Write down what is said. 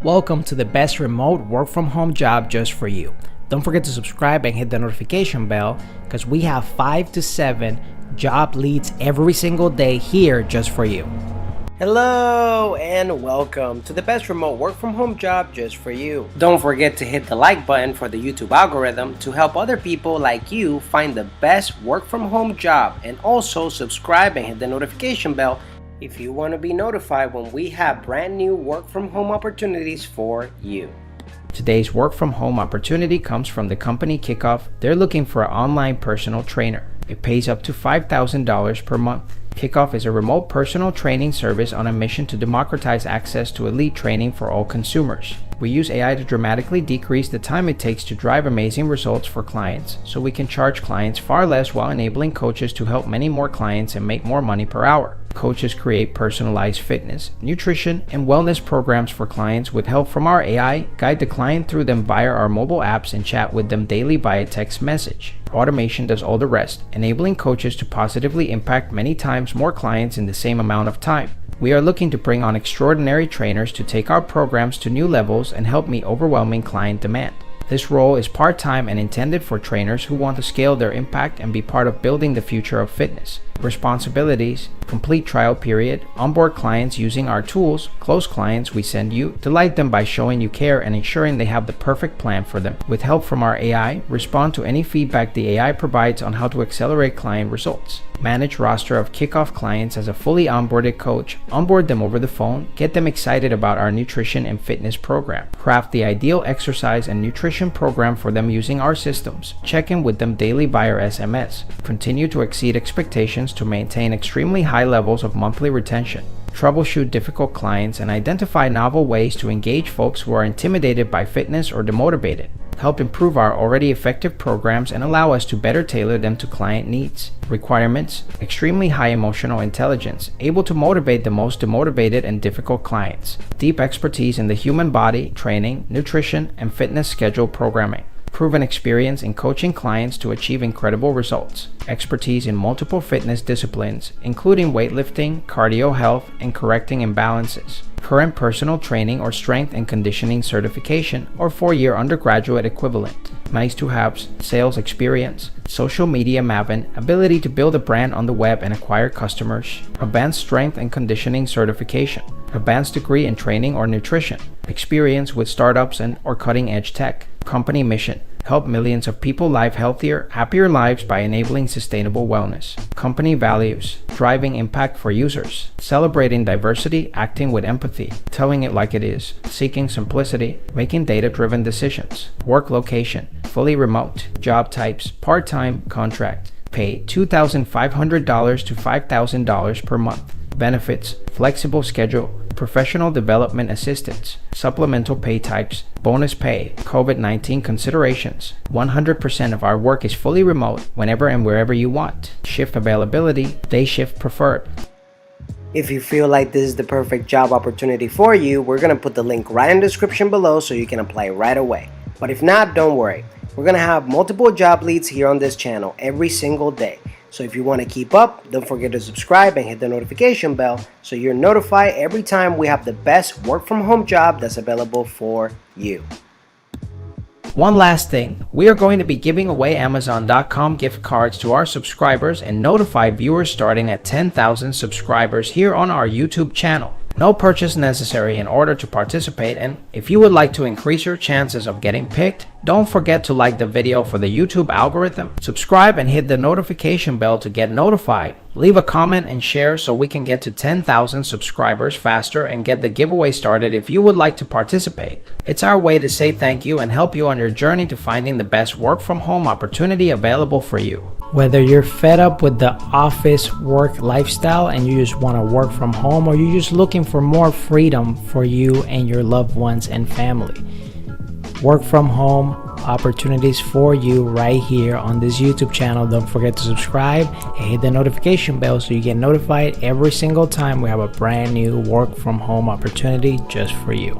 Welcome to the best remote work from home job just for you. Don't forget to subscribe and hit the notification bell because we have 5 to 7 job leads every single day here just for you. Hello and welcome to the best remote work from home job just for you. Don't forget to hit the like button for the YouTube algorithm to help other people like you find the best work from home job, and also subscribe and hit the notification bell if you want to be notified when we have brand new work from home opportunities for you. Today's work from home opportunity comes from the company Kickoff. They're looking for an online personal trainer. It pays up to $5,000 per month. Kickoff is a remote personal training service on a mission to democratize access to elite training for all consumers. We use AI to dramatically decrease the time it takes to drive amazing results for clients, so we can charge clients far less while enabling coaches to help many more clients and make more money per hour. Coaches create personalized fitness, nutrition, and wellness programs for clients with help from our AI, guide the client through them via our mobile apps, and chat with them daily via text message. Automation does all the rest, enabling coaches to positively impact many times more clients in the same amount of time. We are looking to bring on extraordinary trainers to take our programs to new levels and help meet overwhelming client demand. This role is part-time and intended for trainers who want to scale their impact and be part of building the future of fitness. Responsibilities: complete trial period, onboard clients using our tools, close clients we send you, delight them by showing you care and ensuring they have the perfect plan for them. With help from our AI, respond to any feedback the AI provides on how to accelerate client results. Manage roster of Kickoff clients as a fully onboarded coach, onboard them over the phone, get them excited about our nutrition and fitness program. Craft the ideal exercise and nutrition program for them using our systems. Check in with them daily via SMS. Continue to exceed expectations to maintain extremely high levels of monthly retention. Troubleshoot difficult clients and identify novel ways to engage folks who are intimidated by fitness or demotivated. Help improve our already effective programs and allow us to better tailor them to client needs. Requirements: extremely high emotional intelligence, able to motivate the most demotivated and difficult clients. Deep expertise in the human body, training, nutrition, and fitness schedule programming. Proven experience in coaching clients to achieve incredible results. Expertise in multiple fitness disciplines, including weightlifting, cardio health, and correcting imbalances. Current personal training or strength and conditioning certification or 4-year undergraduate equivalent. Nice to haves: sales experience, social media maven, ability to build a brand on the web and acquire customers. Advanced strength and conditioning certification. Advanced degree in training or nutrition. Experience with startups and or cutting edge tech. Company mission: help millions of people live healthier, happier lives by enabling sustainable wellness. Company values: driving impact for users, celebrating diversity, acting with empathy, telling it like it is, seeking simplicity, making data-driven decisions. Work location: fully remote. Job types: part-time, contract. Pay $2,500 to $5,000 per month. Benefits: flexible schedule, professional development assistance, supplemental pay types, bonus pay, COVID-19 considerations. 100% of our work is fully remote whenever and wherever you want. Shift availability: day shift preferred. If you feel like this is the perfect job opportunity for you, we're going to put the link right in the description below so you can apply right away. But if not, don't worry. We're going to have multiple job leads here on this channel every single day. So if you want to keep up, don't forget to subscribe and hit the notification bell so you're notified every time we have the best work from home job that's available for you. One last thing, we are going to be giving away Amazon.com gift cards to our subscribers and notified viewers starting at 10,000 subscribers here on our YouTube channel. No purchase necessary in order to participate, and if you would like to increase your chances of getting picked, don't forget to like the video for the YouTube algorithm, subscribe and hit the notification bell to get notified. Leave a comment and share so we can get to 10,000 subscribers faster and get the giveaway started if you would like to participate. It's our way to say thank you and help you on your journey to finding the best work from home opportunity available for you. Whether you're fed up with the office work lifestyle and you just want to work from home, or you're just looking for more freedom for you and your loved ones and family, work from home opportunities for you right here on this YouTube channel. Don't forget to subscribe and hit the notification bell so you get notified every single time we have a brand new work from home opportunity just for you.